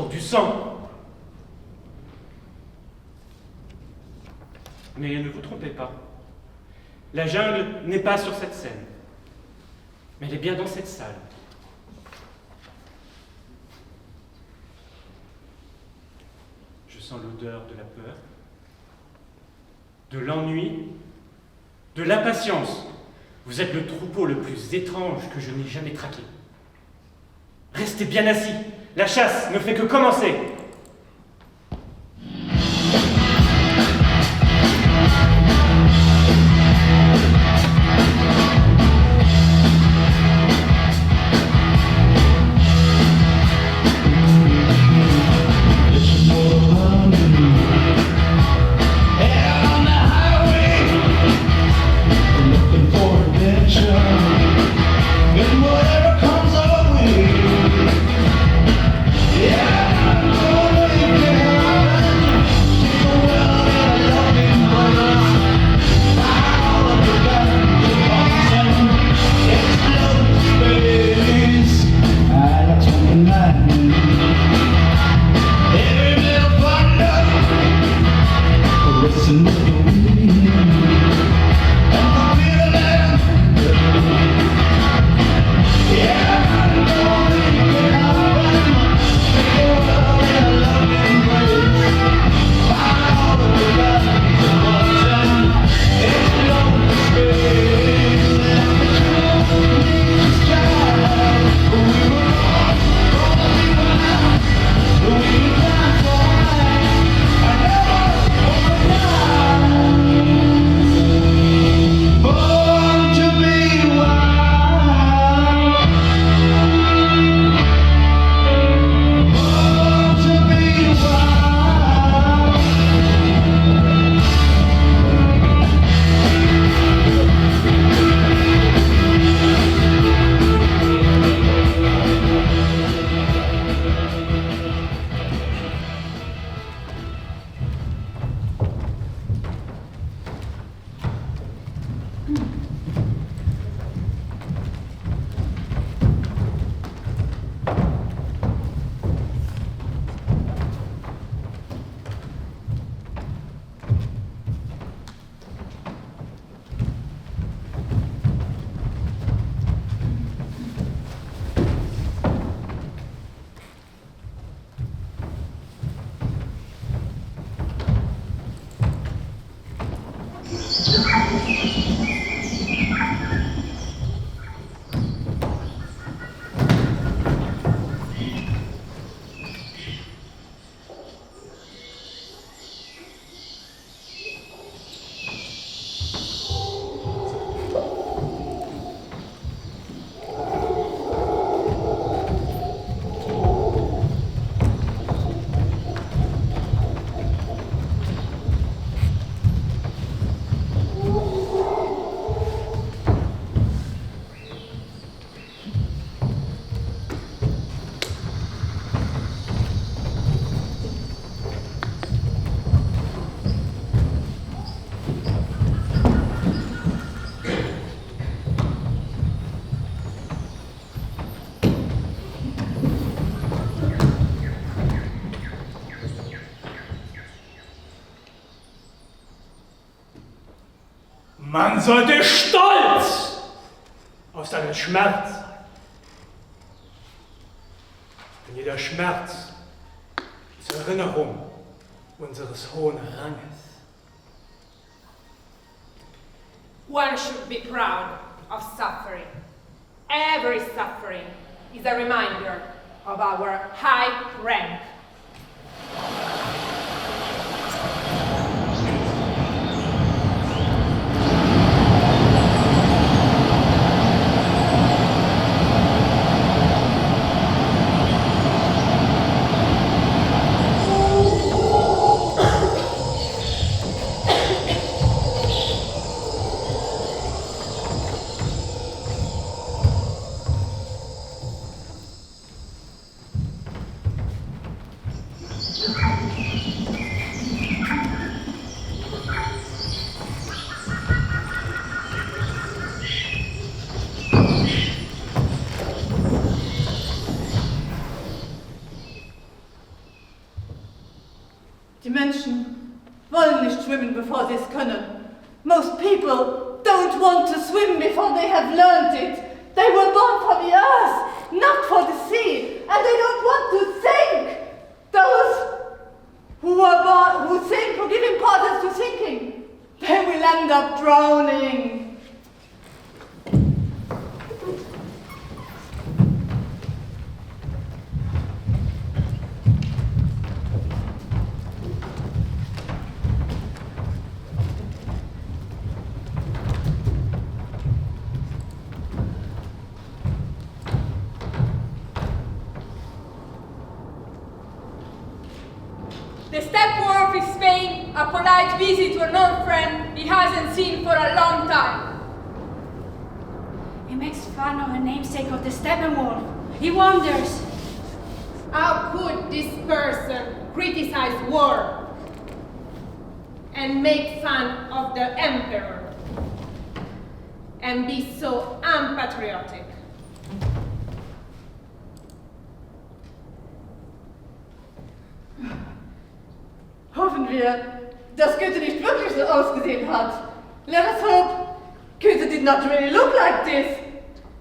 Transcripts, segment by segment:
pour du sang. Mais ne vous trompez pas. La jungle n'est pas sur cette scène. Mais elle est bien dans cette salle. Je sens l'odeur de la peur, de l'ennui, de l'impatience. Vous êtes le troupeau le plus étrange que je n'ai jamais traqué. Restez bien assis. La chasse ne fait que commencer. Man sollte stolz auf seinen Schmerz sein. Denn jeder Schmerz ist Erinnerung unseres hohen Ranges. One should be proud of suffering. Every suffering is a reminder of our high rank. Menschen wollen nicht schwimmen, bevor sie es können. Most people don't want to swim before they have learned it. They were born for the earth, not for the sea, and they don't want to sink. Those who sink, who give importance to sinking, they will end up drowning. The step-dwarf is paying a polite visit to an old friend he hasn't seen for a long time. He makes fun of a namesake of the Steppenwolf. He wonders, how could this person criticize war and make fun of the emperor and be so unpatriotic? Hoffen wir, dass Goethe nicht wirklich so ausgesehen hat. Let us hope Goethe did not really look like this.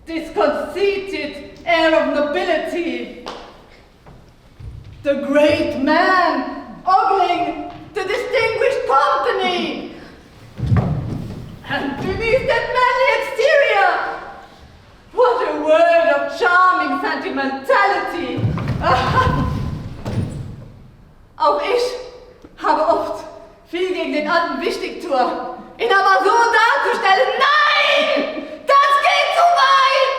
This conceited air of nobility. The great man ogling the distinguished company. And beneath that manly exterior, what a world of charming sentimentality. Auch ich habe oft viel gegen den alten Wichtigtuer, ihn aber so darzustellen, nein! Das geht zu weit!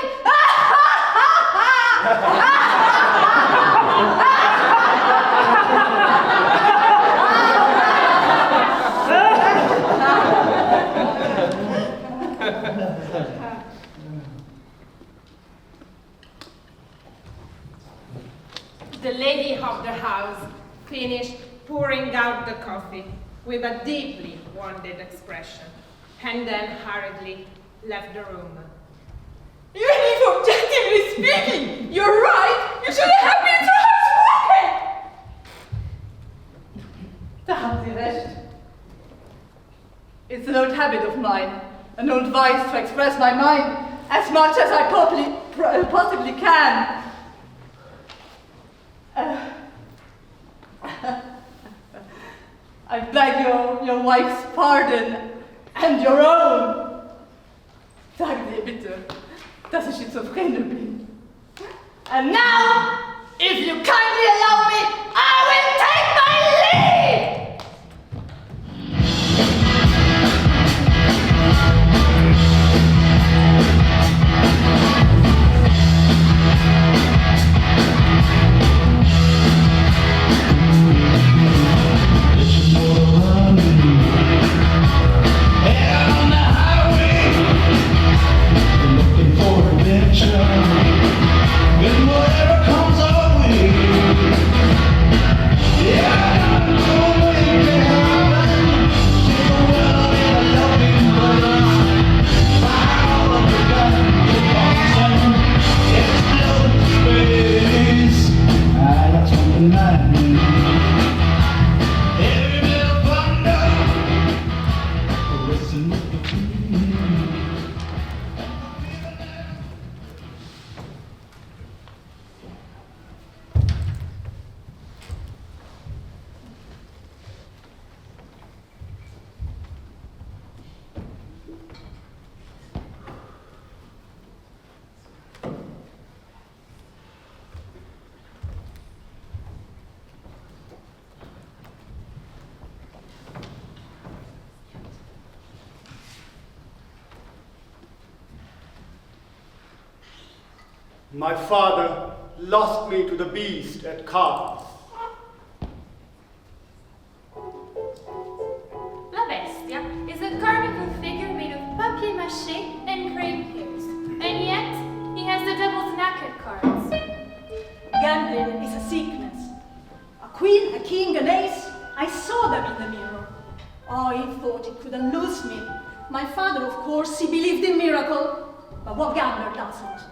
The lady of the house finished pouring out the coffee with a deeply wounded expression, and then hurriedly left the room. Even if objectively speaking, you're right, you should have been so outspoken! Da haben Sie recht. It's an old habit of mine, an old vice to express my mind as much as I possibly can. I beg your wife's pardon and your own. Sagen Sie ihr bitte, dass ich schizophrene bin. And now, if you kindly allow me, I will take my leave! And whatever comes our way, yeah, I'm My father lost me to the beast at cards. La Bestia is a carnival figure made of papier-mâché and cream hairs, and yet he has the devil's knack at cards. Gambling is a sickness. A queen, a king, an ace, I saw them in the mirror. I thought it couldn't lose me. My father, of course, he believed in miracle, but what gambler doesn't?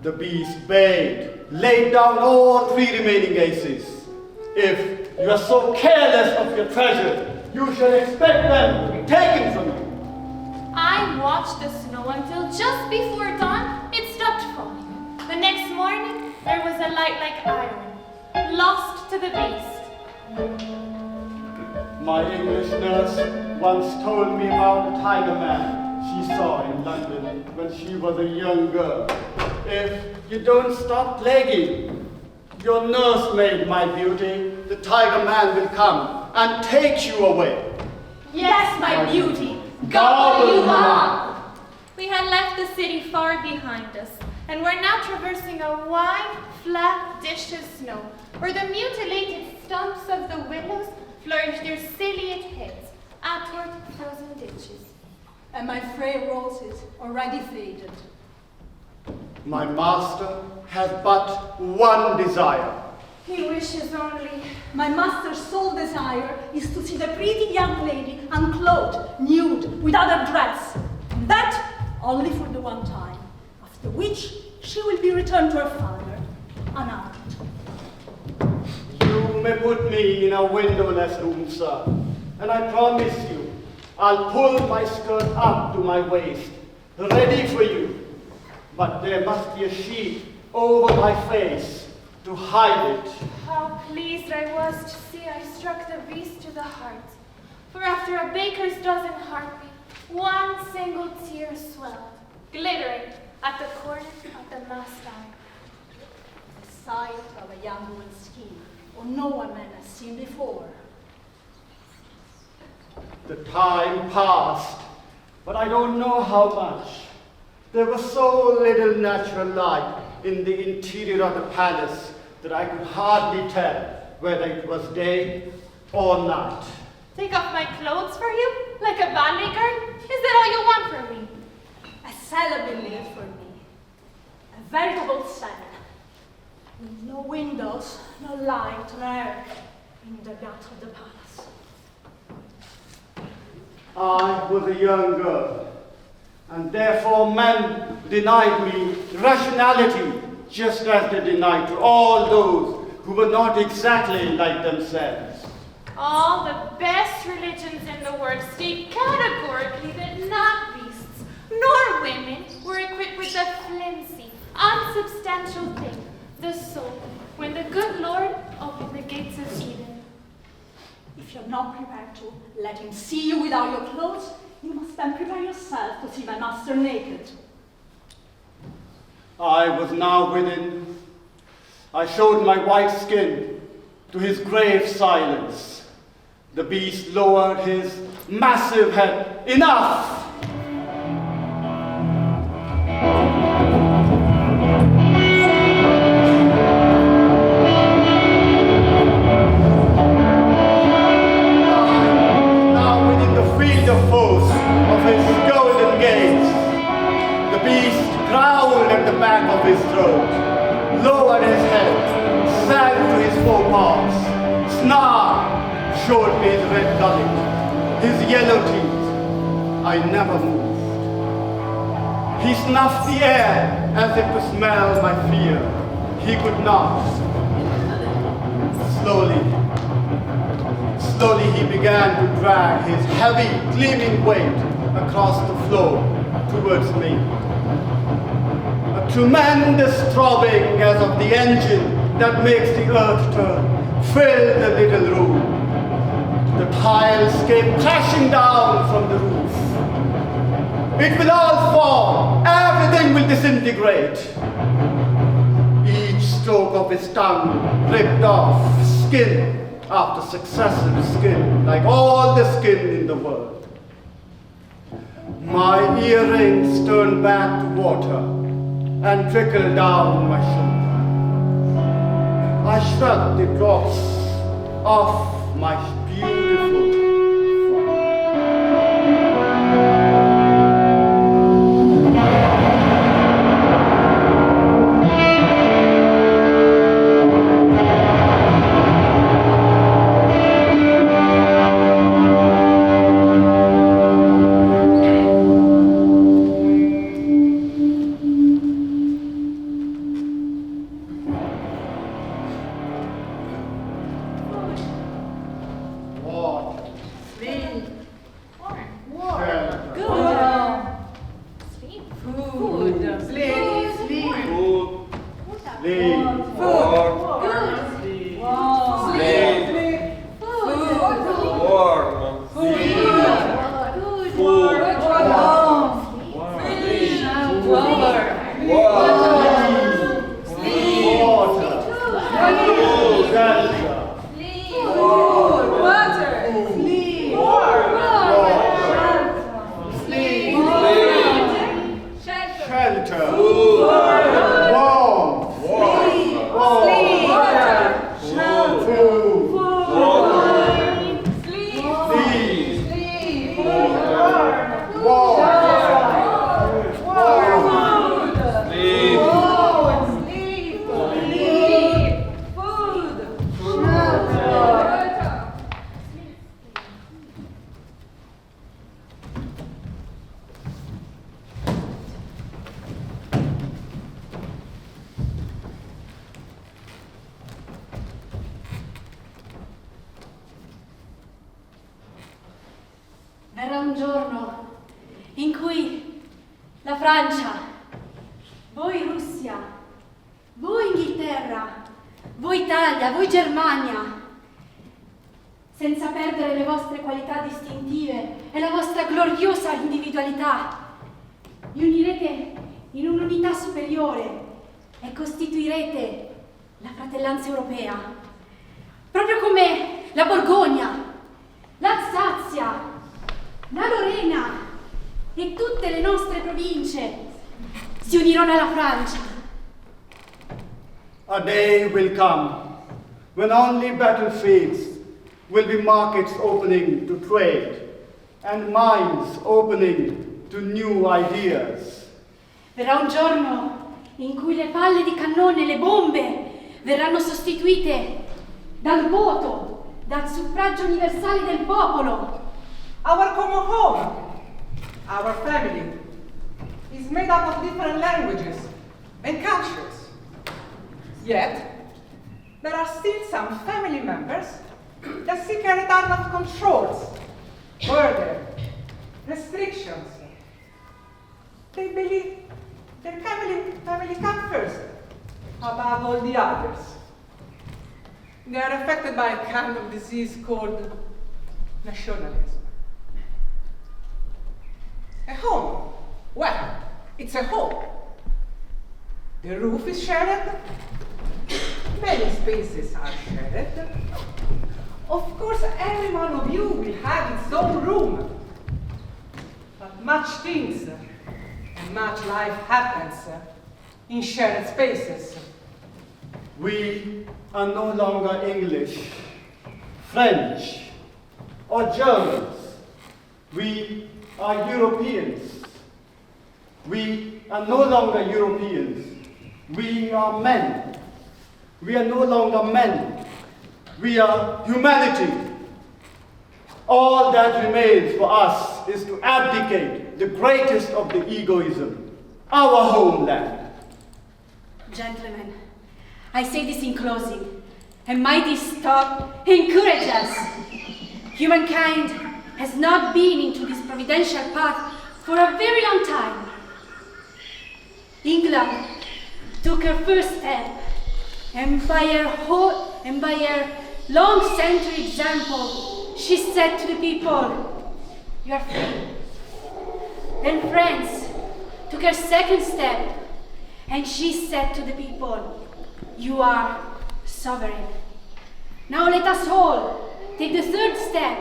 The beast bayed, laid down all three remaining aces. If You are so careless of your treasures. You should expect them to be taken from you. I watched the snow until just before dawn it stopped falling. The next morning there was a light like iron, lost to the beast. My English nurse once told me about a tiger man she saw in London when she was a young girl. If you don't stop plaguing your nursemaid, my beauty, the tiger man will come and take you away. Yes, my beauty. Gobble you are. We had left the city far behind us, and were now traversing a wide, flat dish of snow, where the mutilated stumps of the willows flourished their ciliate heads athwart frozen ditches. And my frail roses already faded. My master has but one desire. He wishes only. My master's sole desire is to see the pretty young lady unclothed, nude, without a dress. And that only for the one time, after which she will be returned to her father, unarmed. You may put me in a windowless room, sir, and I promise you, I'll pull my skirt up to my waist, ready for you. But there must be a sheet over my face to hide it. How pleased I was to see I struck the beast to the heart. For after a baker's dozen heartbeat, one single tear swelled, glittering at the corner of the masked eye. The sight of a young woman's skin, or no one man has seen before. The time passed, but I don't know how much. There was so little natural light in the interior of the palace that I could hardly tell whether it was day or night. Take off my clothes for you, like a ballet girl? Is that all you want from me? A cell built for me. A veritable cell. With no windows, no light, no air in the gut of the palace. I was a young girl, and therefore men denied me rationality, just as they denied to all those who were not exactly like themselves. All the best religions in the world state categorically that not beasts nor women were equipped with the flimsy, unsubstantial thing, the soul, when the good Lord opened the gates of Eden. If you're not prepared to let him see you without your clothes, you must then prepare yourself to see my master naked. I was now within. I showed my white skin to his grave silence. The beast lowered his massive head. Enough! Now within the field of force of his golden gaze, the beast growled at the back of his throat, lowered his head, sank to his forepaws, snarled, showed me his red gullet, his yellow teeth. I never moved. He snuffed the air as if to smell my fear. He could not. Slowly he began to drag his heavy, gleaming weight across the floor towards me. A tremendous throbbing as of the engine that makes the earth turn filled the little room. The tiles came crashing down from the roof. It will all fall. Everything will disintegrate. Each stroke of his tongue ripped off skin after successive skin, like all the skin in the world. My earrings turned back to water and trickled down my shoulder. I shrugged the drops off my beautiful frock. Francia, voi Russia, voi Inghilterra, voi Italia, voi Germania, senza perdere le vostre qualità distintive e la vostra gloriosa individualità, vi unirete in un'unità superiore e costituirete la fratellanza europea, proprio come la Borgogna, l'Alsazia, la Lorena e tutte le nostre province si unirono alla Francia. A day will come when only battlefields will be markets opening to trade and minds opening to new ideas. Verrà un giorno in cui le palle di cannone e le bombe verranno sostituite dal voto, dal suffragio universale del popolo. Our common home, our family, is made up of different languages and cultures. Yet, there are still some family members that seek a return of controls, order, restrictions. They believe their family comes first, above all the others. They are affected by a kind of disease called nationalism. A home, well, it's a home. The roof is shared. Many spaces are shared. Of course, every one of you will have its own room. But much things and much life happens in shared spaces. We are no longer English, French, or Germans. We are Europeans. We are no longer Europeans. We are men. We are no longer men. We are humanity. All that remains for us is to abdicate the greatest of the egoism, our homeland. Gentlemen, I say this in closing, and might this thought encourage us. Humankind has not been into this providential path for a very long time. England took her first step, and by her long-century example, she said to the people, "You are free." Then France took her second step, and she said to the people, "You are sovereign." Now let us all take the third step,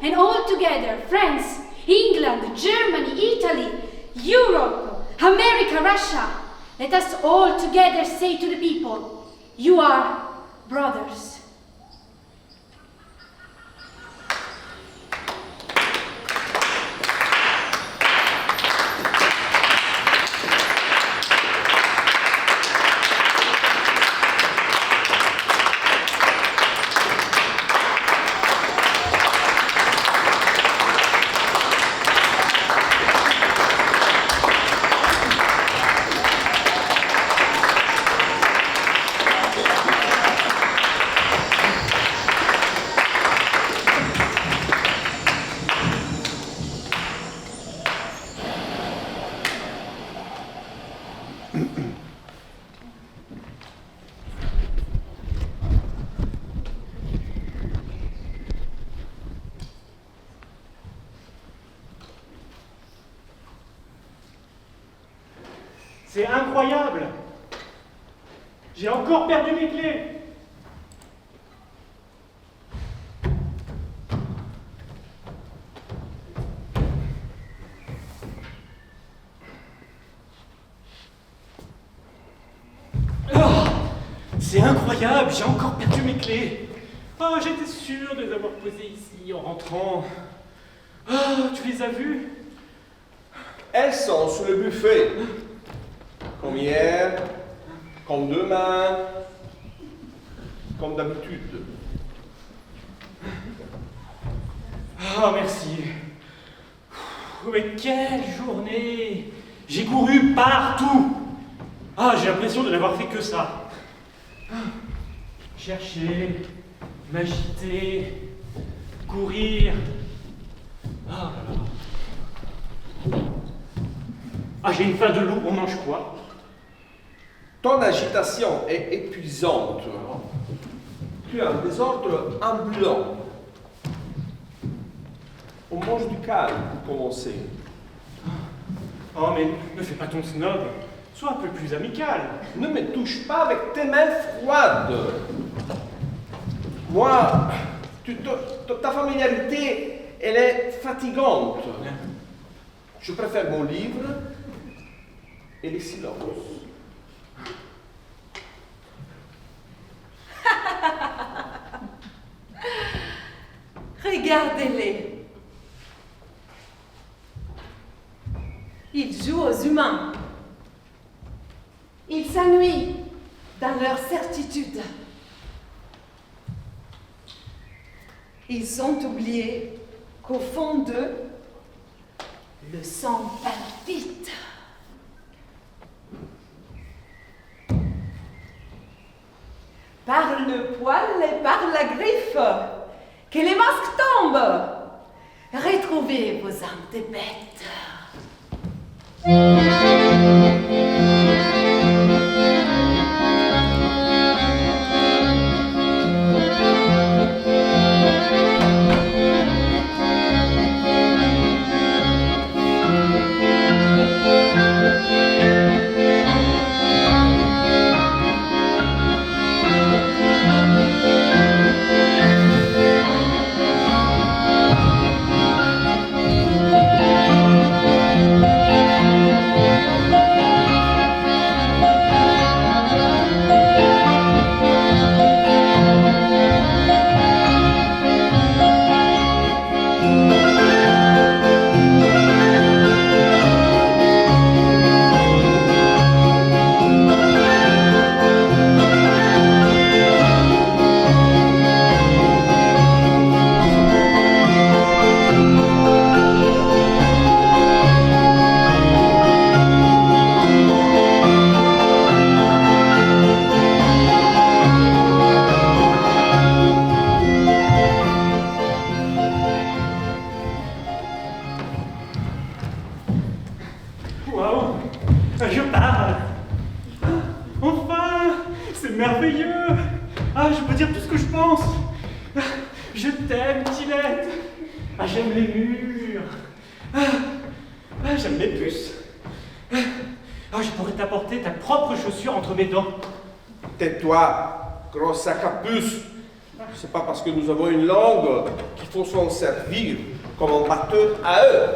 and all together, France, England, Germany, Italy, Europe, America, Russia, let us all together say to the people, "You are brothers." C'est incroyable! J'ai encore perdu mes clés! Oh, c'est incroyable, j'ai encore perdu mes clés! Oh, j'étais sûr de les avoir posées ici en rentrant. Oh, tu les as vues? Elles sont sous le buffet. Comme hier, comme demain, comme d'habitude. Oh, merci. Mais quelle journée! J'ai couru partout. Ah, j'ai l'impression de n'avoir fait que ça. Chercher, m'agiter, courir. Oh là là. Ah, j'ai une faim de loup, on mange quoi? Ton agitation est épuisante. Tu as un désordre ambulant. On mange du calme pour commencer. Oh, mais ne fais pas ton snob. Sois un peu plus amical. Ne me touche pas avec tes mains froides. Moi, ta familiarité, elle est fatigante. Je préfère mon livre et les silences. Regardez-les. Ils jouent aux humains. Ils s'ennuient dans leur certitude. Ils ont oublié qu'au fond d'eux, le sang palpite. Par le poil et par la griffe, que les masques tombent. Retrouvez vos âmes de bêtes. Tais-toi, gros sac à puce. C'est pas parce que nous avons une langue qu'il faut s'en servir comme un batteur à eux.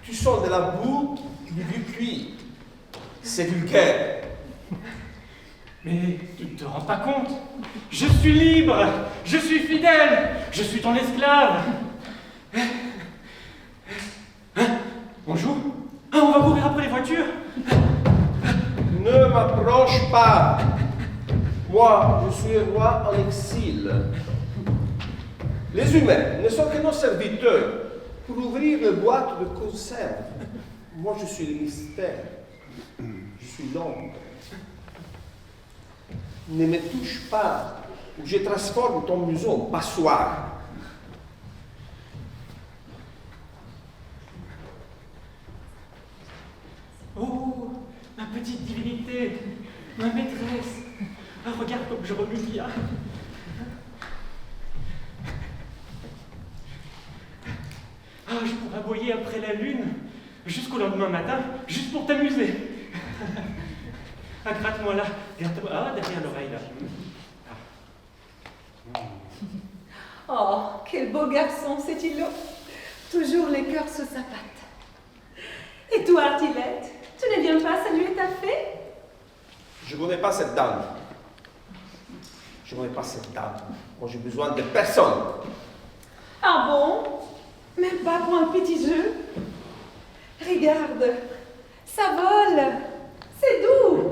Tu sens de la boue du vieux cuit. C'est vulgaire. Mais tu ne te rends pas compte? Je suis libre, je suis fidèle, je suis ton esclave. On joue? On va courir après les voitures? Ne m'approche pas. Moi, je suis roi en exil. Les humains ne sont que nos serviteurs pour ouvrir les boîtes de conserve. Moi, je suis le mystère. Je suis l'ombre. Ne me touche pas, ou je transforme ton museau en passoire. Oh, ma petite divinité, ma maîtresse. Ah, regarde comme je remue bien. Ah, je pourrais aboyer après la lune, jusqu'au lendemain matin, juste pour t'amuser. Ah, gratte-moi là. Ah, derrière l'oreille là. Oh, quel beau garçon, cet îlot. Toujours les cœurs sous sa patte. Et toi, Artilette, tu ne viens pas saluer ta fée? Je ne connais pas cette dame. Je ne connais pas cette dame. Moi, j'ai besoin de personne. Ah bon? Même pas pour un petit jeu? Regarde, ça vole. C'est doux.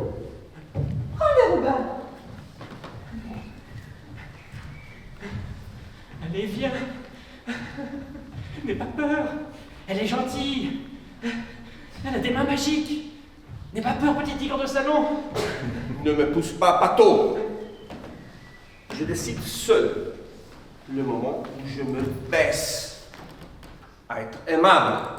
Prends le ruban. Allez, viens. N'aie pas peur. Elle est gentille. Elle a des mains magiques. N'aie pas peur, petit tigre de salon. Ne me pousse pas, Pato. Je décide seul le moment où je me baisse à être aimable.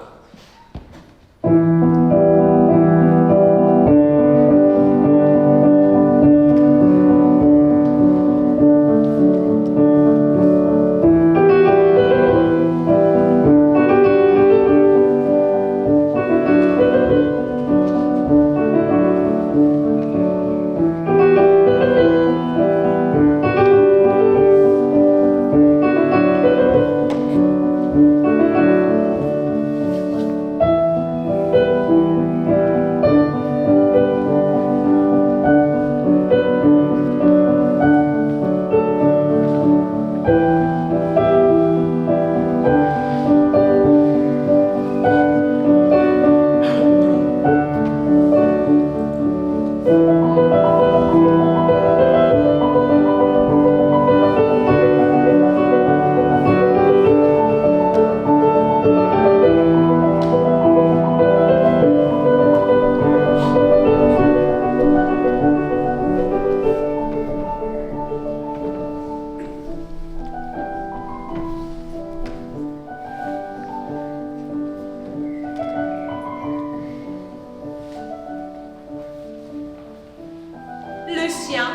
Le chien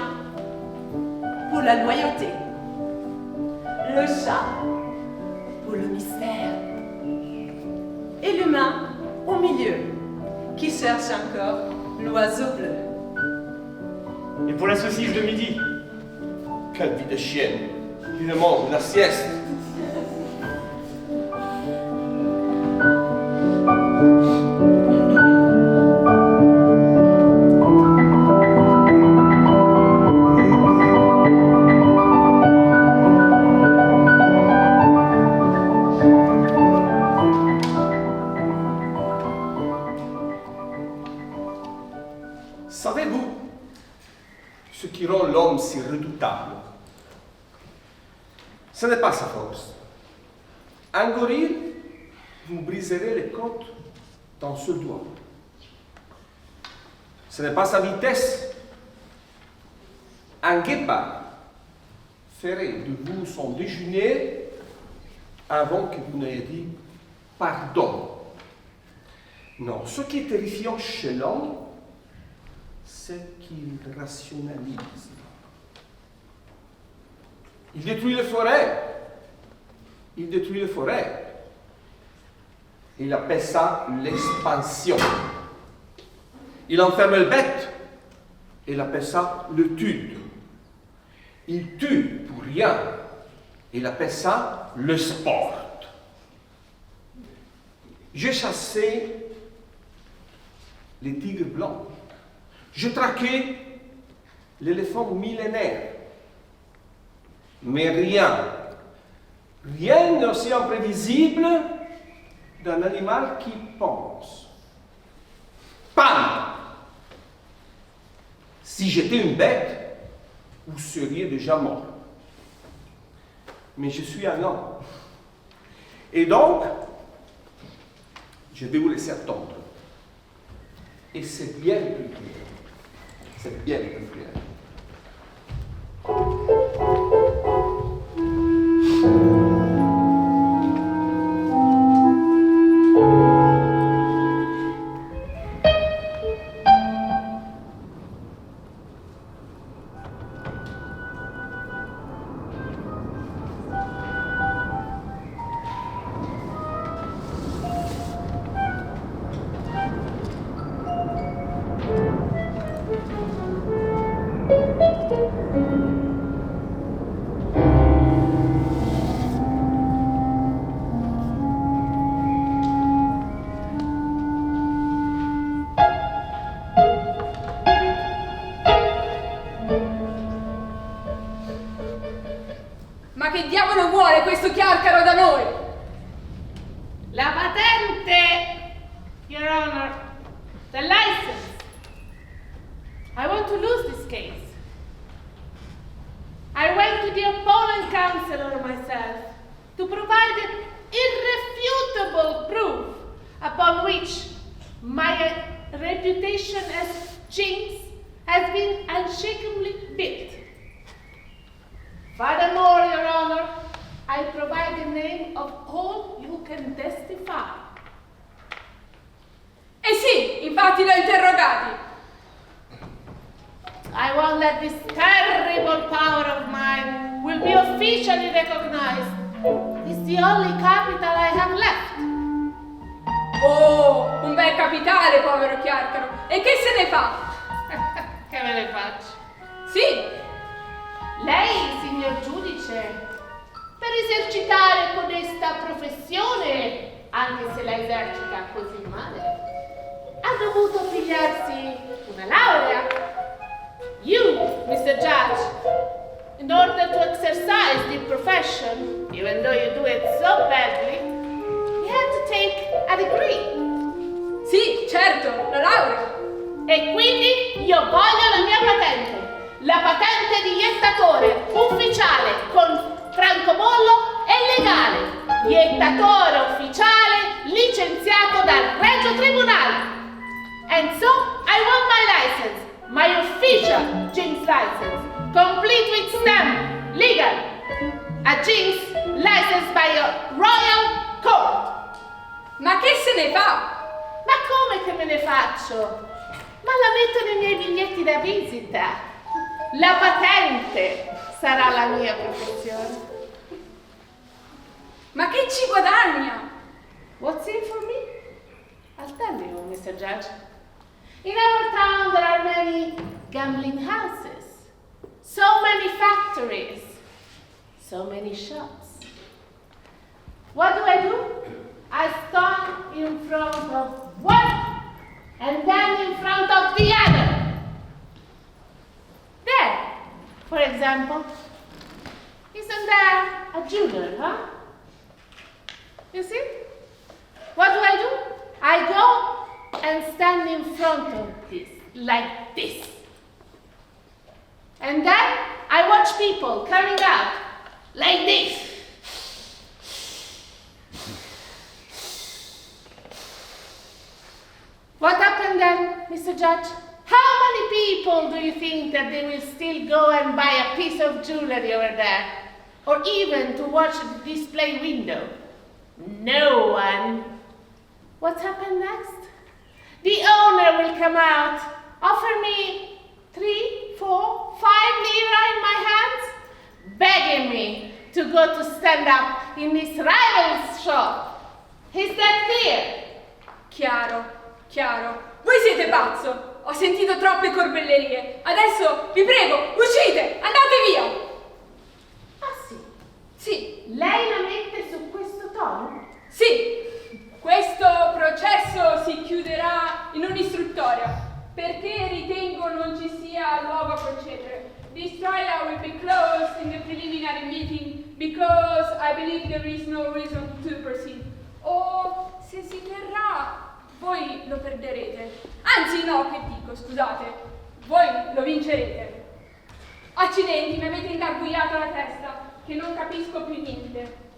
pour la loyauté. Le chat pour le mystère. Et l'humain au milieu, qui cherche encore l'oiseau bleu. Et pour la saucisse de midi? Quelle vie de chienne. Il demande la sieste. Savez-vous ce qui rend l'homme si redoutable? Ce n'est pas sa force. Un gorille, vous briserez les côtes d'un seul doigt. Ce n'est pas sa vitesse. Un guépard ferait de vous son déjeuner avant que vous n'ayez dit pardon. Non, ce qui est terrifiant chez l'homme, c'est qu'il rationalise. Il détruit les forêts. Il détruit les forêts. Il appelle ça l'expansion. Il enferme les bêtes. Il appelle ça le tude. Il tue pour rien. Il appelle ça le sport. J'ai chassé les tigres blancs. J'ai traqué l'éléphant millénaire. Mais rien n'est aussi imprévisible d'un animal qui pense. Pam! Si j'étais une bête, vous seriez déjà mort. Mais je suis un homme. Et donc, je vais vous laisser attendre. Et c'est bien plus clair. C'est bien plus clair. La patente sarà la mia professione. Ma che ci guadagna? What's in for me? I'll tell you, Mr. Judge. In our town there are many gambling houses, so many factories, so many shops. What do? I stand in front of one and then in front of the other. There, for example, isn't there a jeweler, huh? You see? What do? I go and stand in front of this, like this. And then I watch people coming out, like this. What happened then, Mr. Judge? How many people do you think that they will still go and buy a piece of jewelry over there? Or even to watch the display window? No one. What's happened next? The owner will come out, offer me 3, 4, 5 lira in my hands, begging me to go to stand up in this rival's shop. Is that clear? Chiaro, chiaro. Voi siete pazzo! Ho sentito troppe corbellerie. Adesso, vi prego, uscite! Andate via! Ah sì? Sì, Lei la mette su questo tono? sì. Questo processo si chiuderà in un'istruttoria, perché ritengo non ci sia luogo a procedere. This trial will be closed in the preliminary meeting because I believe there is no reason to proceed. O se si terrà, voi lo perderete. Anzi no, che dico, scusate, voi lo vincerete. Accidenti, mi avete ingarbugliato la testa, che non capisco più niente.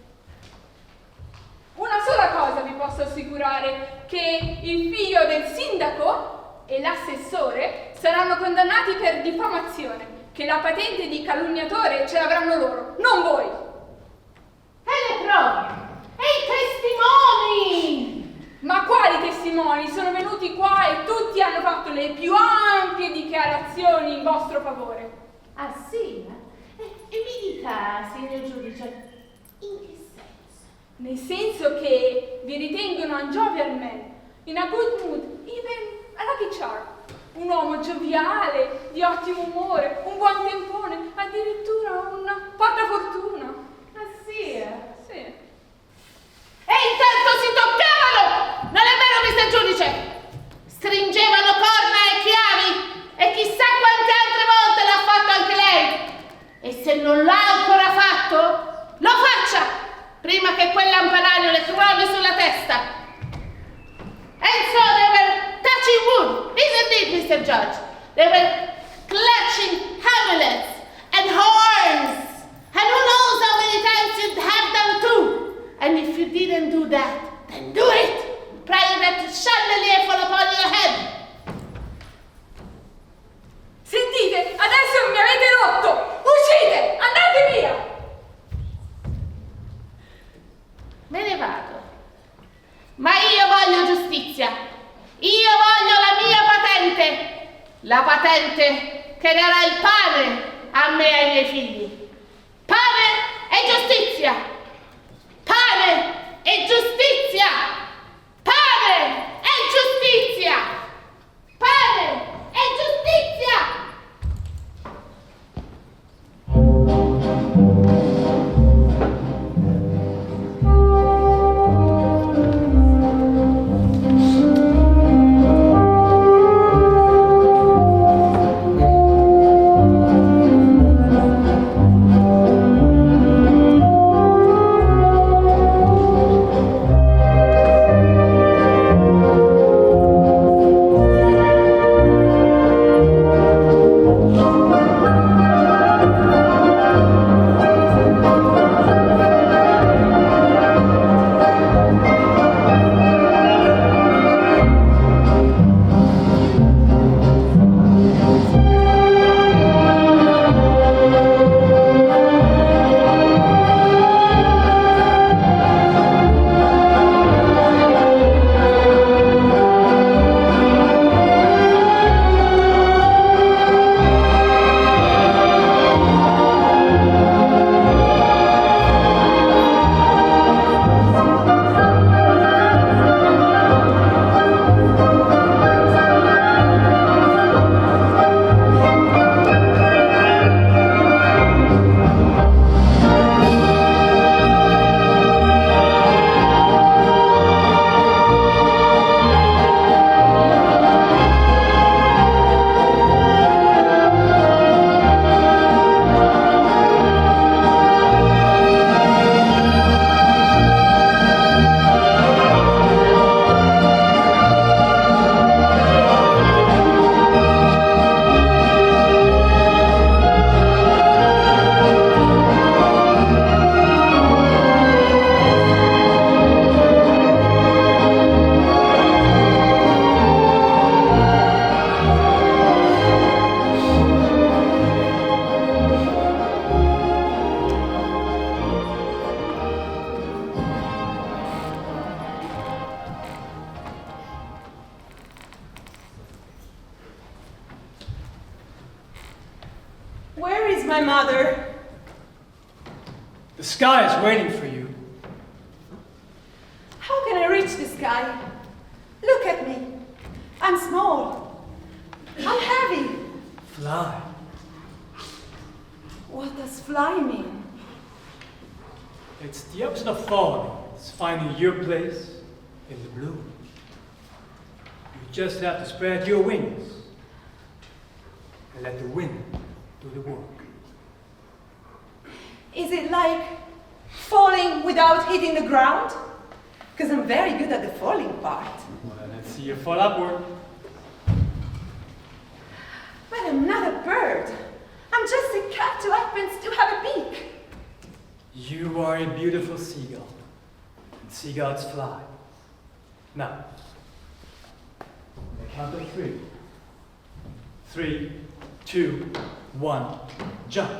Una sola cosa vi posso assicurare, che il figlio del sindaco e l'assessore saranno condannati per diffamazione, che la patente di calunniatore ce l'avranno loro, non voi. E le prove? E i testimoni? Ma quali testimoni? Sono venuti qua e tutti hanno fatto le più ampie dichiarazioni in vostro favore. Ah sì? E mi dica, signor giudice, in che senso? Nel senso che vi ritengono un jovial man, in a good mood, even a lucky charm. Un uomo gioviale, di ottimo umore, un buon tempone, addirittura un portafortuna. Ah sì? Sì. E intanto si toccavano! Non è vero, mister giudice? Stringevano corna e chiavi e chissà quante altre volte l'ha fatto anche lei. E se non l'ha ancora fatto, lo faccia! Prima che quel lampadario le crolli sulla testa. And so they were touching wood, isn't it, Mr. Judge? They were clutching amulets and horns. And who knows how many times you'd have them too. And if you didn't do that, then do it, prior that chandelier fall upon your head. Sentite, adesso mi avete rotto! Uscite! Andate via! Me ne vado. Ma io voglio giustizia. Io voglio la mia patente. La patente che darà il pane a me e ai miei figli. Pane e giustizia. Pane e giustizia. Pane e giustizia. Pane e giustizia. Where is my mother? The sky is waiting for you. How can I reach the sky? Look at me. I'm small. I'm heavy. Fly. What does fly mean? It's the opposite of falling. It's finding your place in the blue. You just have to spread your wings and let the wind do the work. Is it like falling without hitting the ground? Because I'm very good at the falling part. Well, let's see you fall upward. But I'm not a bird. I'm just a cat who happens to have a beak. You are a beautiful seagull. And seagulls fly. Now, on the count of 3. 3, 2, 1, jump.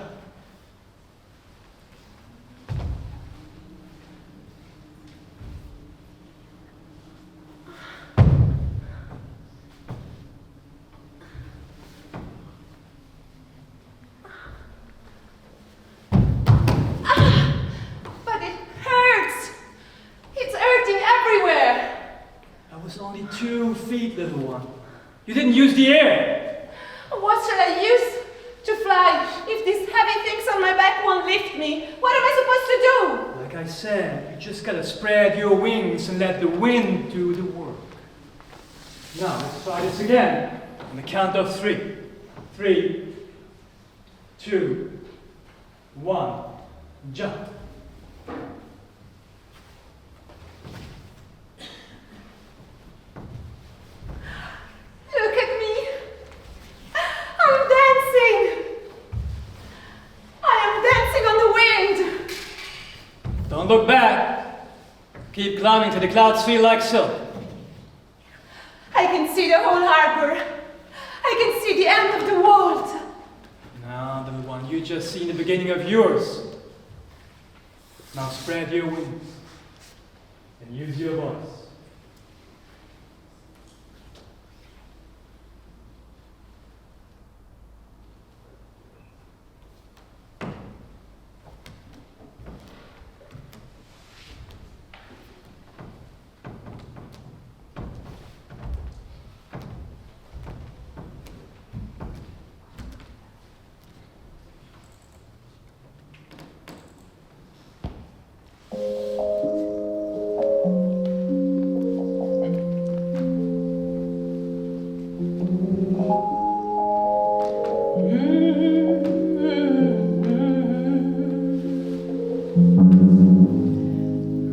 But it hurts. It's hurting everywhere. That was only 2 feet, little one. You didn't use the air. What shall I use to fly if these heavy things on my back won't lift me? What am I supposed to do? Like I said, you just gotta spread your wings and let the wind do the work. Now, let's try this again. On the count of 3. 3, 2, 1, jump. Look at me. I'm dancing. I am dancing on the wind. Don't look back. Keep climbing till the clouds feel like silk. I can see the whole harbor. I can see the end of the world. Now, the one you just see in the beginning of yours. Now spread your wings and use your voice.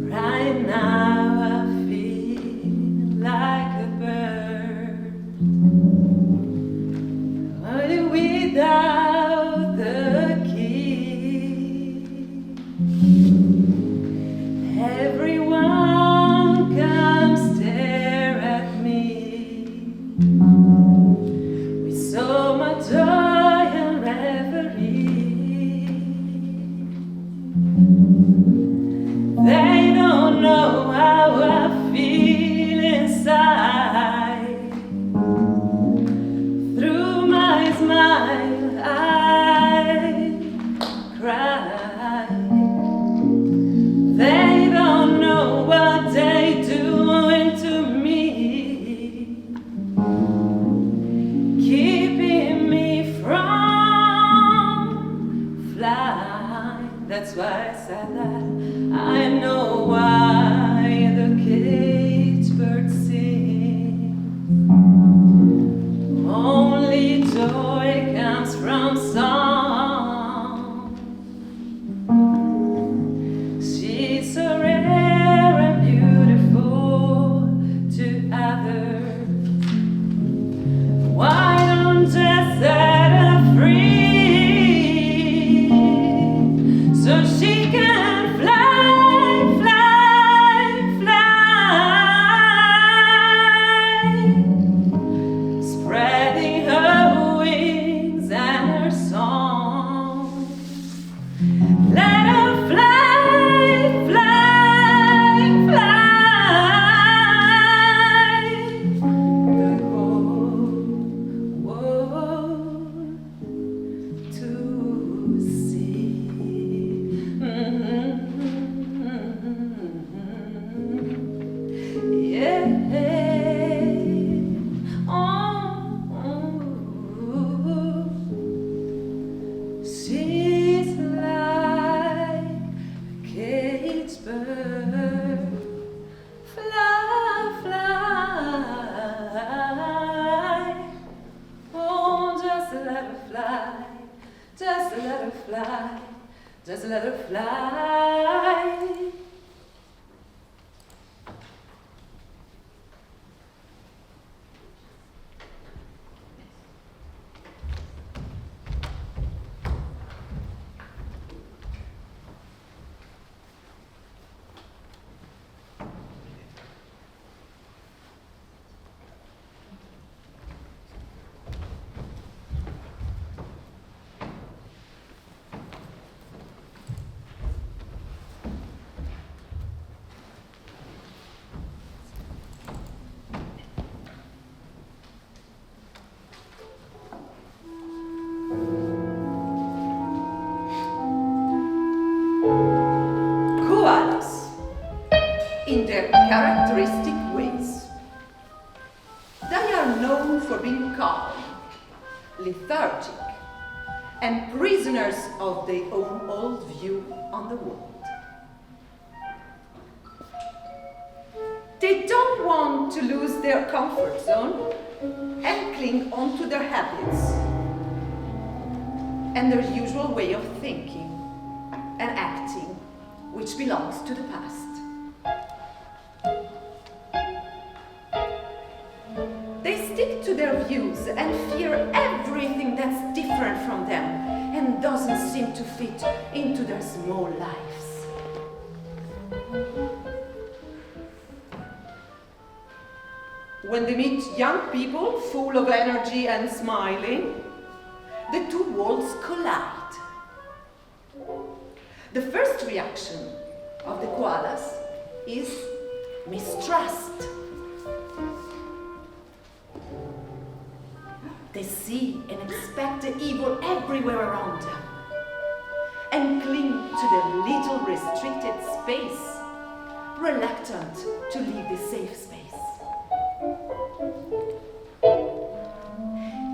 Right now I feel like a bird, only without the key. Everyone comes stare at me with so much joy and reverie. They don't know how I feel inside. Through my smile I cry. They don't know what they doing to me, keeping me from flying. That's why I said that. I know why the caged bird sings. Only joy comes from song. She's so rare and beautiful to others. Why don't you set her free so she can fly, fly, fly, spreading her wings and her song. Just let her fly, just let her fly. In their characteristic ways. They are known for being calm, lethargic, and prisoners of their own old view on the world. They don't want to lose their comfort zone and cling on to their habits and their usual way of thinking and acting, which belongs to the past. They stick to their views and fear everything that's different from them and doesn't seem to fit into their small lives. When they meet young people full of energy and smiling, the two worlds collide. The first reaction of the koalas is mistrust. They see and expect the evil everywhere around them and cling to their little restricted space, reluctant to leave the safe space.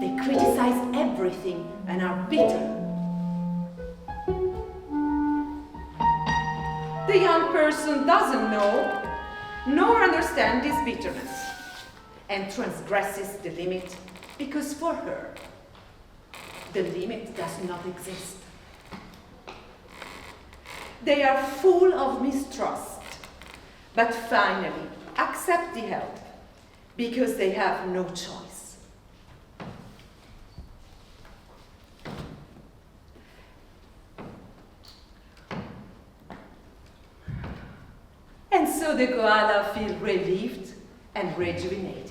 They criticize everything and are bitter. The young person doesn't know nor understand this bitterness and transgresses the limit because for her, the limit does not exist. They are full of mistrust, but finally accept the help because they have no choice. And so the koala feel relieved and rejuvenated.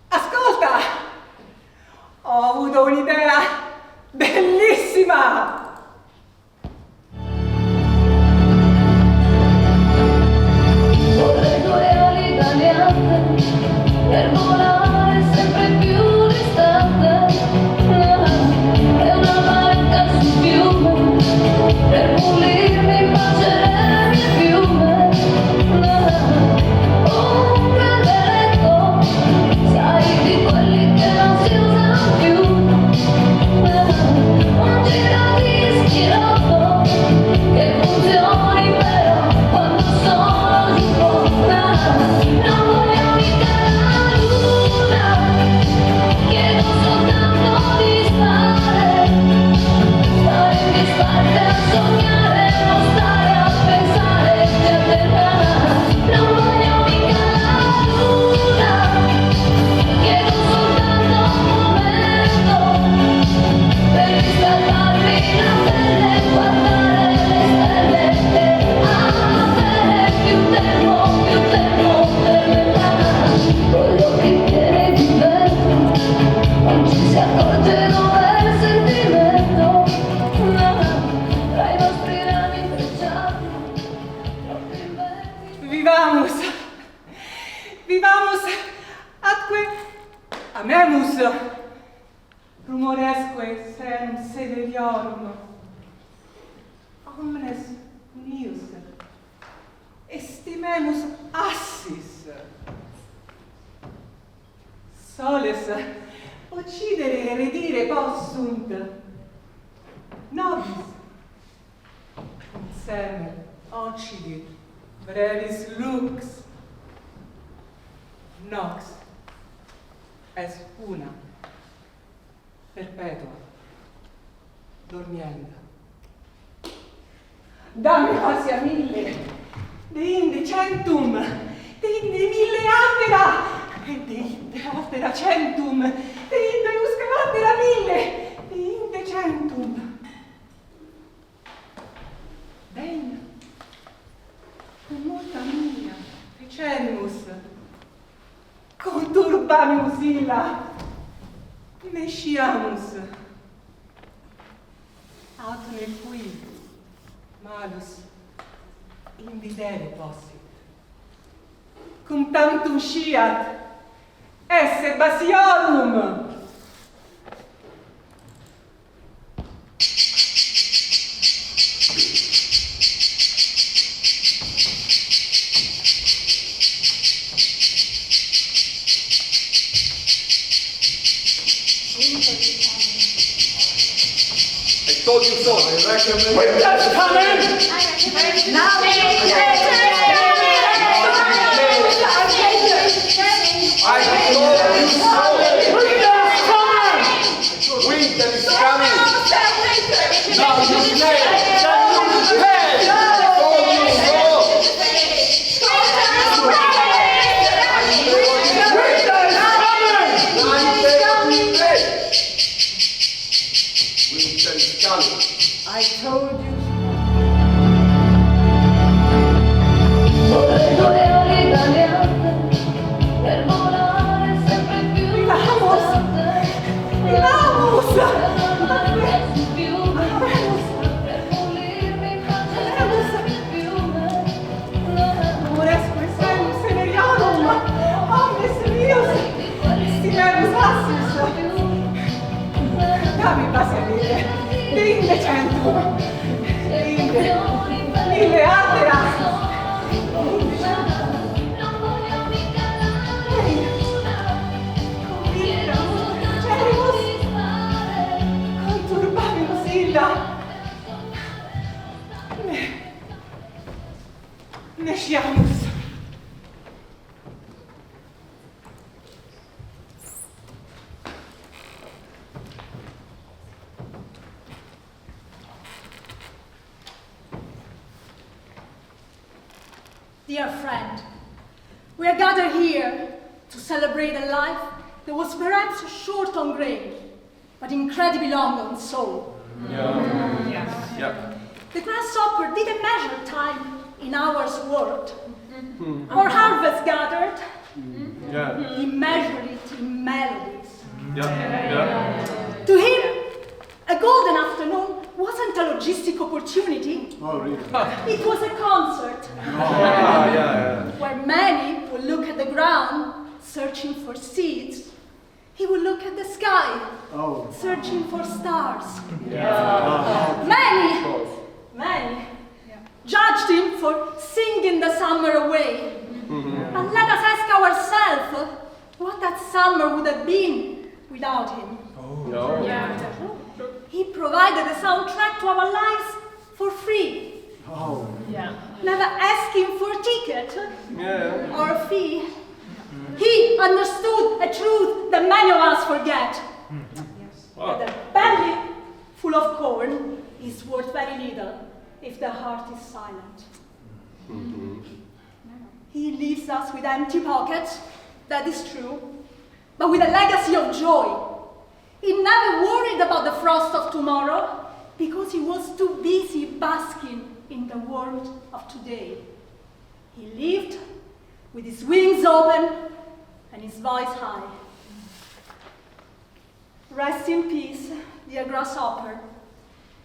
Ascolta! Ho avuto un'idea bellissima! Vorrei tue ali tagliate per volare sempre più distante. E una barca sul fiume per pulirmi in pace nel mio fiume. Un grande consideriorum, omnes nius, estimemus assis. Soles uccidere e redire possunt, nobis semen occidit brevis lux, nox est una perpetua dormienda. Dammi passi a 1000, de inde 100, de inde 1000 altera, e de inde altera 100, de inde usque altera 1000, de inde 100. Degna, con molta mia, Ficenimus, conturbamus illa, nesciamus, aut ne qui malus invidere possit. Cum tantum sciat, esse basiorum. I told you so. I recommend. Winter's coming! Now I told you so. Winter's coming! Winter is coming. Now you play! Then you pay! I told you so. Winter's coming! Winter is coming. I told you. Vorrei due ali italiane per volare sempre più distante. Vamos! Per pulirmi facendo sempre fiume. Amoresque senus seneriorum, omnes rius, estimemus assis. Dammi passi a 1000, de inde 100, de inde 1000 altera. Conturbavimus illa. Nesciamus. Dear friend, we are gathered here to celebrate a life that was perhaps short on grain, but incredibly long on soul. Yeah. The grasshopper didn't measure time in hours worked, or harvest gathered. Yeah. He measured it in melodies. Yeah. To him, a golden afternoon wasn't a logistic opportunity. Oh, really? It was a concert where many would look at the ground, searching for seeds. He would look at the sky, searching for stars. Many judged him for singing the summer away. And let us ask ourselves what that summer would have been without him. He provided a soundtrack to our lives for free. Never asking for a ticket or a fee. He understood a truth that many of us forget. That a belly full of corn is worth very little if the heart is silent. He leaves us with empty pockets, that is true, but with a legacy of joy. He never worried about the frost of tomorrow because he was too busy basking in the warmth of today. He lived with his wings open and his voice high. Rest in peace, dear grasshopper.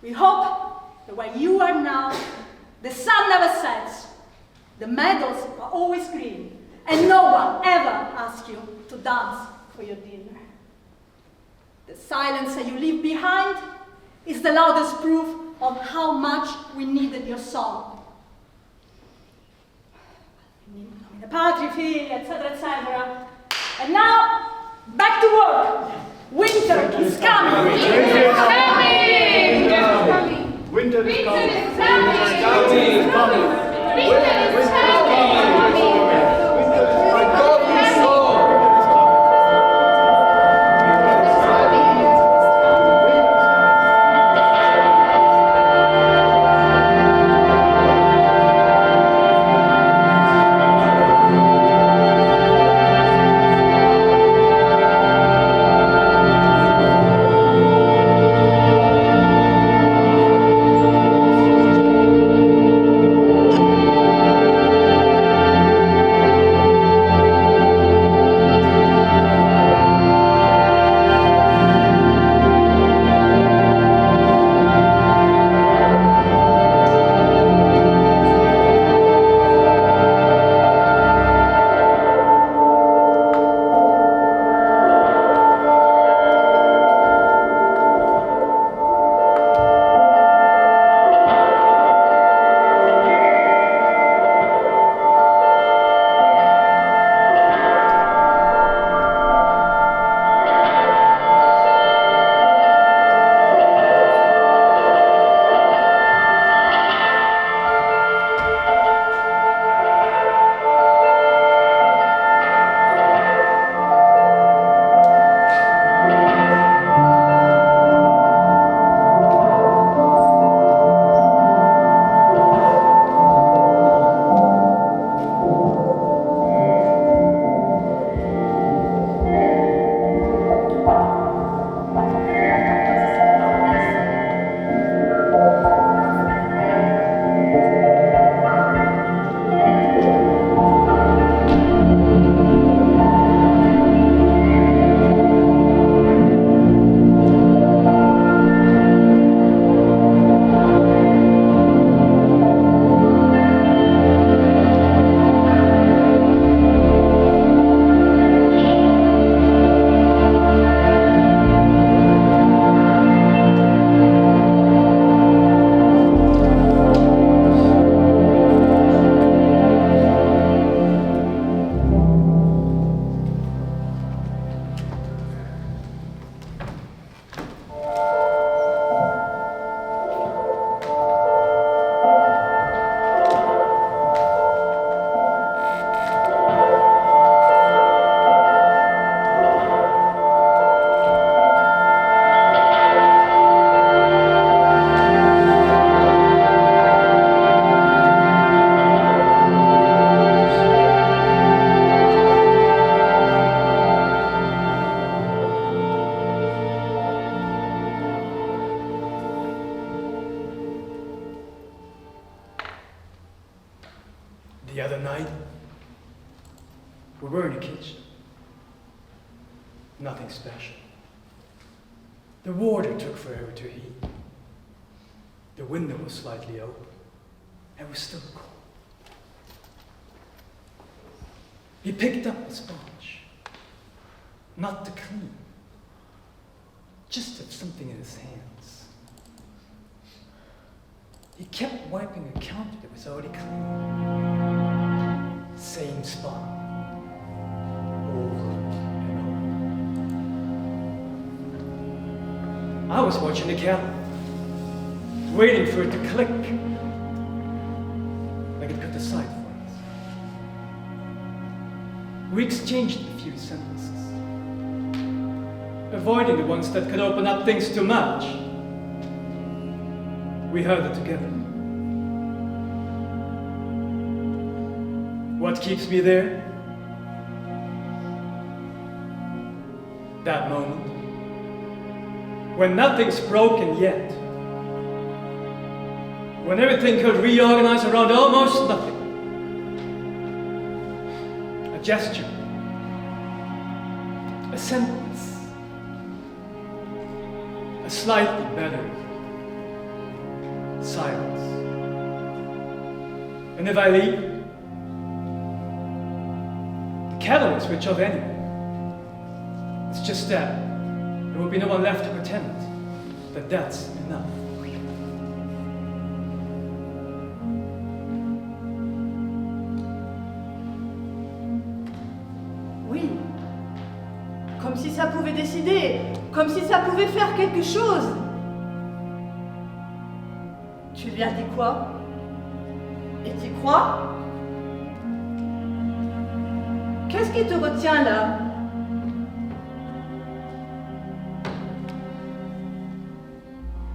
We hope that where you are now, the sun never sets, the meadows are always green, and no one ever asks you to dance for your dinner. The silence that you leave behind is the loudest proof of how much we needed your song. Patri, figli, etc., etc. And now, back to work. Winter is coming. Winter is coming. Winter is coming. The other night, we were in the kitchen. Nothing special. The water took forever to heat. The window was slightly open. It was still cold. He picked up a sponge. Not to clean. Just to have something in his hands. He kept wiping a counter that was already clean. Same spot. Over and over. I was watching the kettle, waiting for it to click, like it could decide for us. We exchanged a few sentences, avoiding the ones that could open up things too much. We held it together. What keeps me there? That moment. When nothing's broken yet. When everything could reorganize around almost nothing. A gesture. A sentence. A slightly better silence. And if I leave, the kettle will switch off anyway. It's just that there will be no one left to pretend that that's enough. Oui. Comme si ça pouvait décider, comme si ça pouvait faire quelque chose. Tu lui as dit quoi? Et tu crois? Qu'est-ce qui te retient là?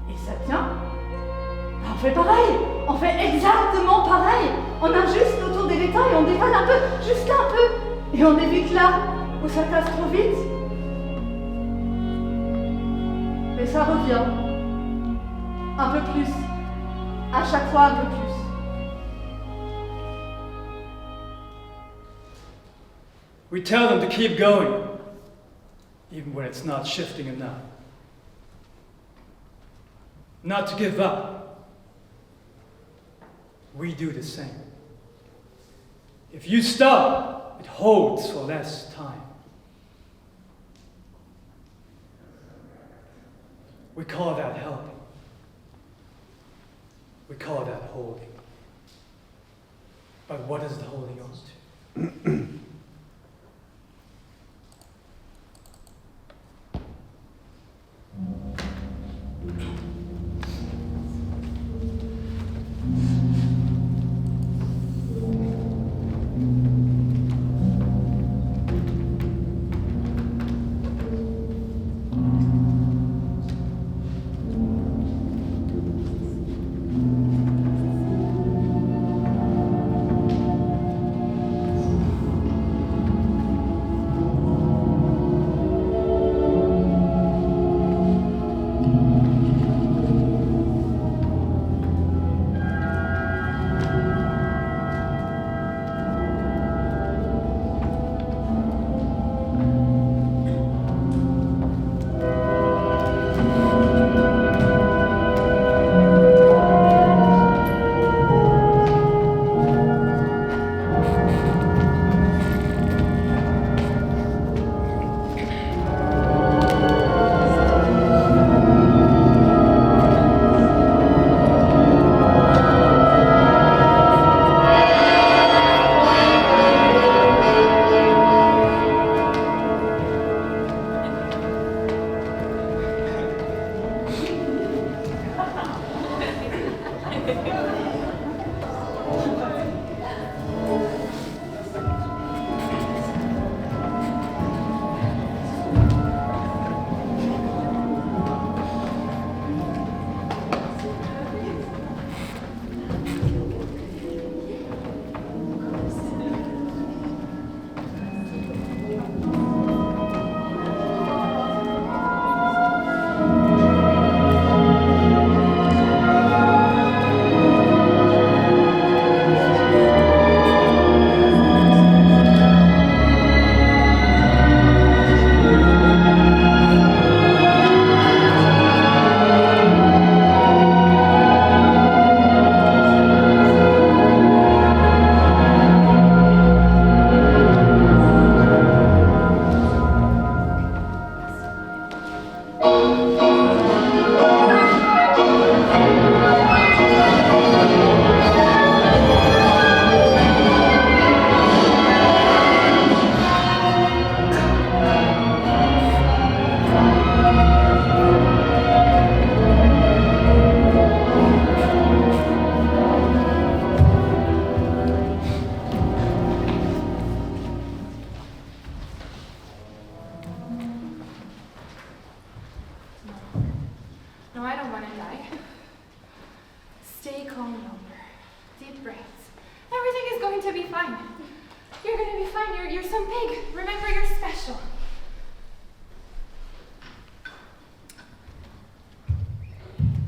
Et ça tient? On fait pareil, on fait exactement pareil. On ajuste autour des détails, on dévale un peu, juste un peu. Et on évite là où ça casse trop vite. Mais ça revient. Un peu plus. À chaque fois un peu plus. We tell them to keep going, even when it's not shifting enough. Not to give up. We do the same. If you stop, it holds for less time. We call that helping. We call that holding. But what is the holding on to?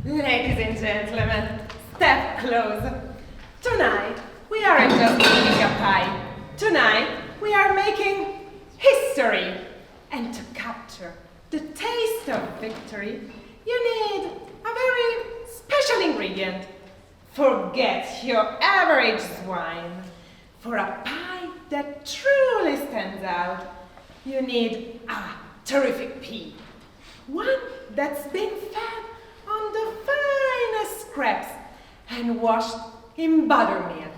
Ladies and gentlemen, step close. Tonight, we aren't just eating a pie. Tonight, we are making history. And to capture the taste of victory, you need a very special ingredient. Forget your average swine. For a pie that truly stands out, you need a terrific pea. One that's been fed on the finest scraps and washed in buttermilk.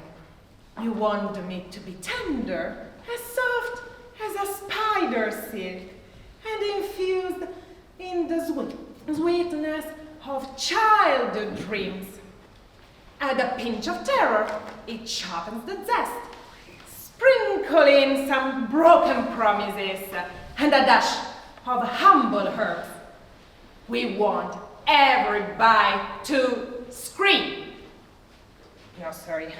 You want the meat to be tender, as soft as a spider silk, and infused in the sweetness of childhood dreams. Add a pinch of terror, it sharpens the zest. Sprinkle in some broken promises and a dash of humble herbs. We want every bite to scream. No, sorry,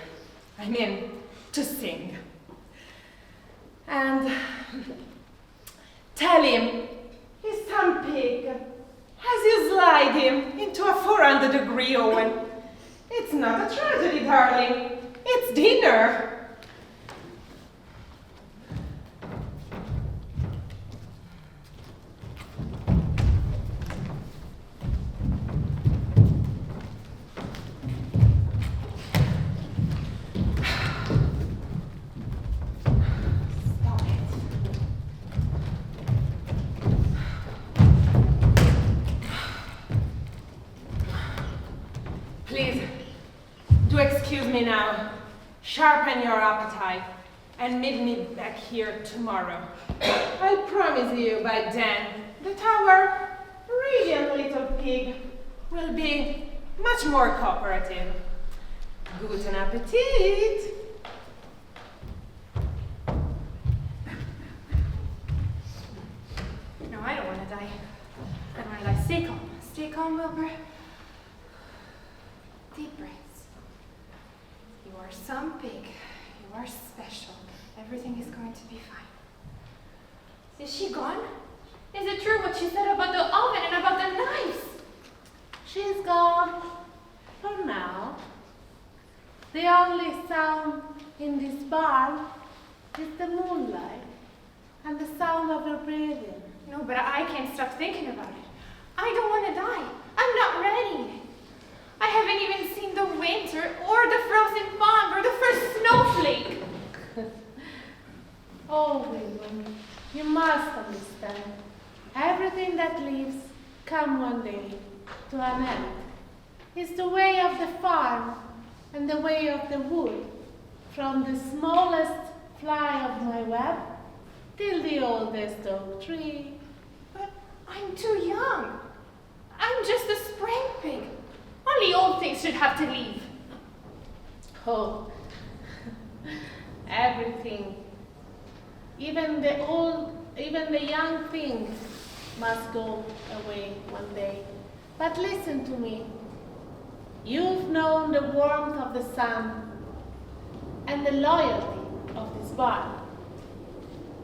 I mean to sing. And tell him he's some pig as you slide him into a 400-degree oven. It's not a tragedy, darling. It's dinner. Please, do excuse me now. Sharpen your appetite and meet me back here tomorrow. I promise you by then that our radiant little pig will be much more cooperative. Guten Appetit! No, I don't want to die. I don't want to die. Stay calm. Stay calm, Wilbur. Deep breaths. You are some pig. You are special. Everything is going to be fine. Is she gone? Is it true what she said about the oven and about the knives? She's gone for now. The only sound in this barn is the moonlight and the sound of her breathing. No, but I can't stop thinking about it. I don't want to die. I'm not ready. I haven't even seen the winter or the frozen pond or the first snowflake. Oh, Wilbur, you must understand. Everything that lives comes one day to an end. It's the way of the farm and the way of the wood, from the smallest fly of my web till the oldest oak tree. But I'm too young. I'm just a spring pig. Only old things should have to leave. Oh, everything. Even the young things must go away one day. But listen to me. You've known the warmth of the sun and the loyalty of this barn.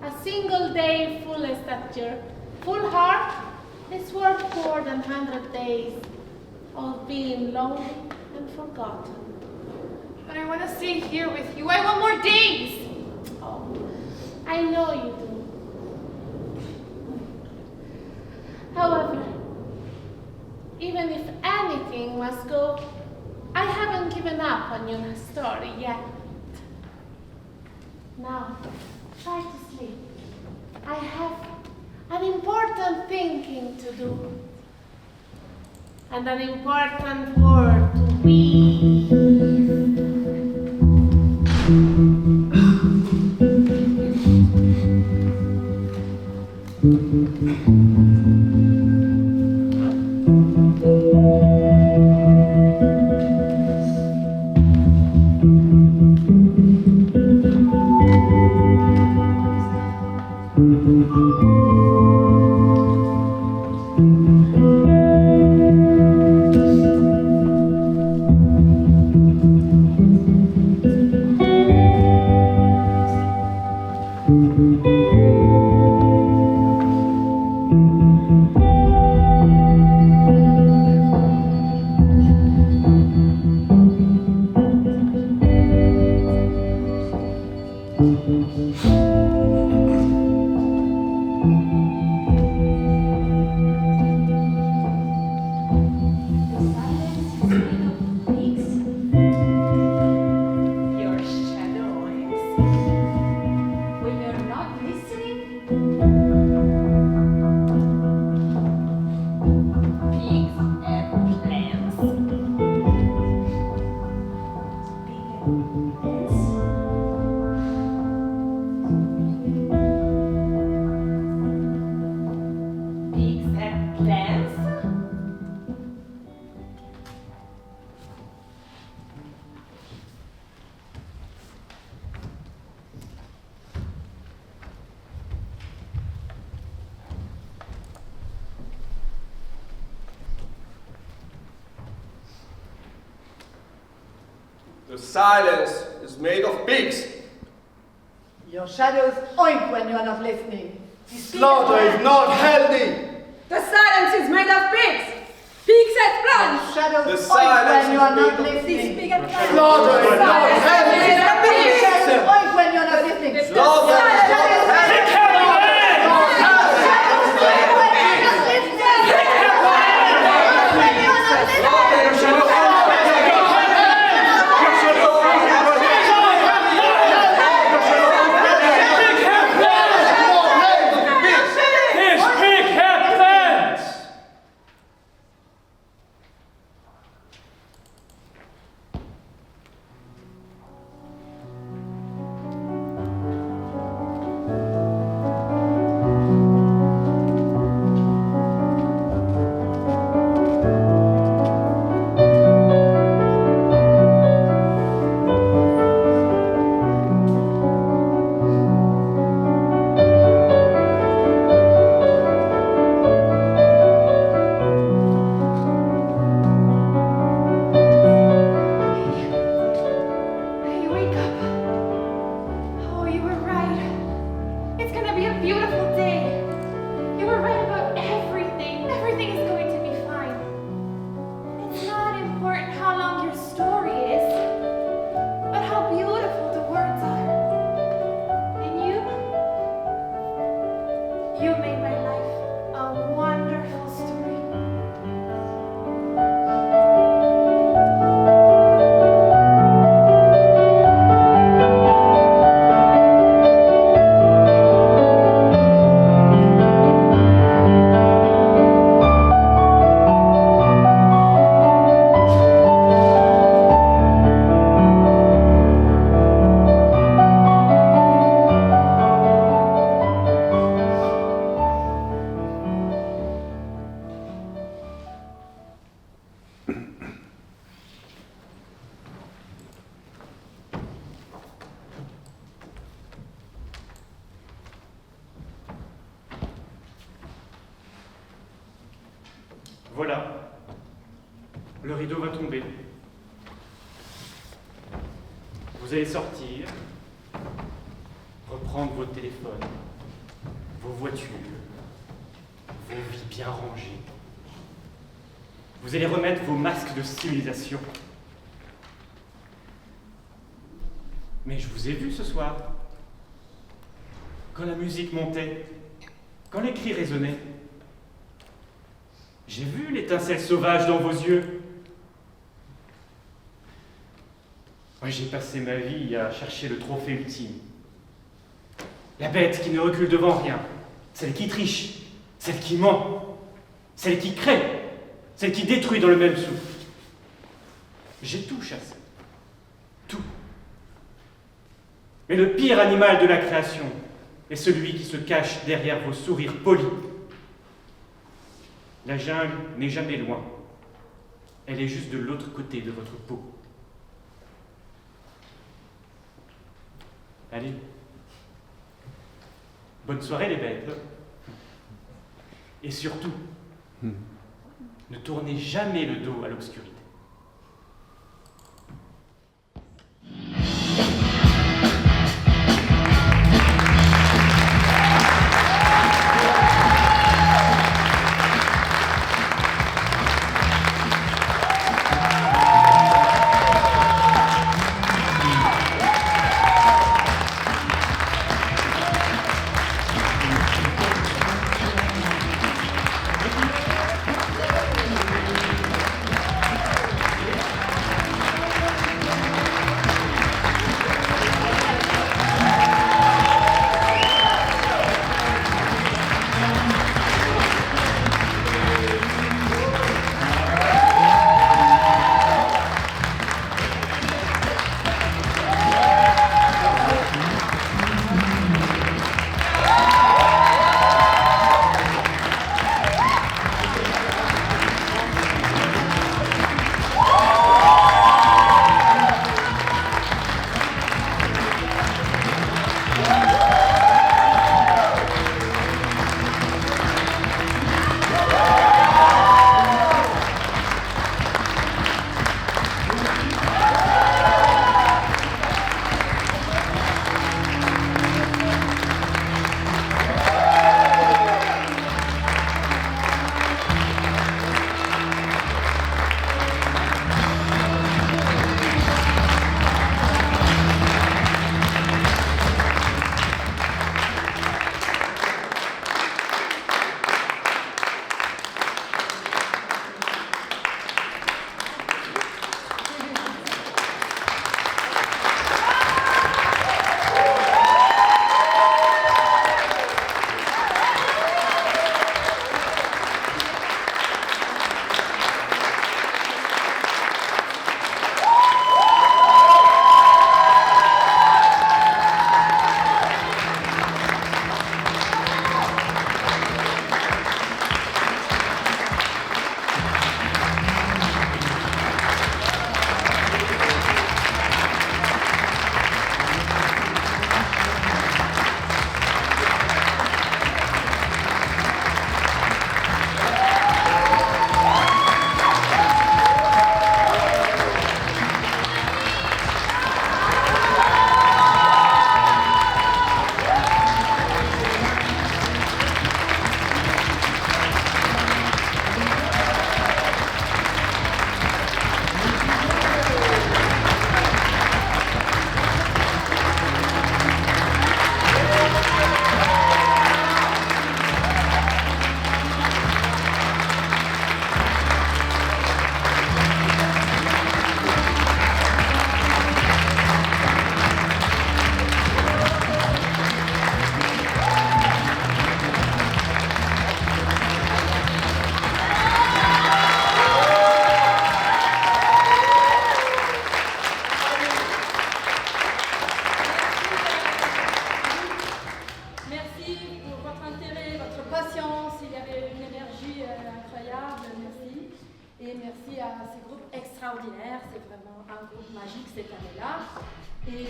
A single day full at your full heart is worth more than 100 days of being lonely and forgotten. But I want to stay here with you. I want more days. Oh, I know you do. However, even if anything must go, I haven't given up on your story yet. Now, try to sleep. I have an important thinking to do. And an important word to weave. The silence is made of pigs. Your shadows oink when you are not listening. Slaughter is not healthy. The silence is made of pigs. Pigs at Your brunch. shadows The oink silence when you is are not made of listening. Big and flat. Slaughter is not healthy. Your shadows oink when you are not listening. Slaughter is not healthy. Voilà. Le rideau va tomber. Vous allez sortir, reprendre vos téléphones, vos voitures, vos vies bien rangées. Vous allez remettre vos masques de civilisation. Mais je vous ai vu ce soir. Quand la musique montait, quand les cris résonnaient, j'ai vu l'étincelle sauvage dans vos yeux. Moi, j'ai passé ma vie à chercher le trophée ultime. La bête qui ne recule devant rien, celle qui triche, celle qui ment, celle qui crée, celle qui détruit dans le même souffle. J'ai tout chassé. Tout. Mais le pire animal de la création est celui qui se cache derrière vos sourires polis. La jungle n'est jamais loin. Elle est juste de l'autre côté de votre peau. Allez. Bonne soirée les bêtes. Et surtout, ne tournez jamais le dos à l'obscurité. groupe magique cette année-là. Et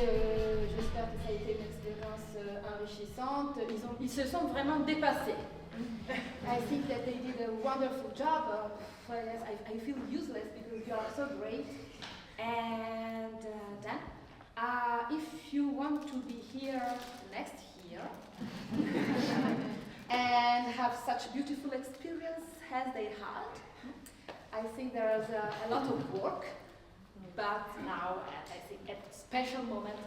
j'espère que ça a été une expérience enrichissante. Ils se sont vraiment dépassés. I think that they did a wonderful job. Yes, I feel useless because you are so great. And then, if you want to be here next year and have such beautiful experience as they had, I think there is a lot of work, but now I think a special moment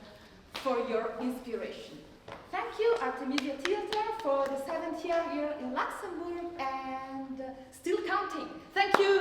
for your inspiration. Thank you, Artemisia Theatre, for the 7th year here in Luxembourg and still counting. Thank you.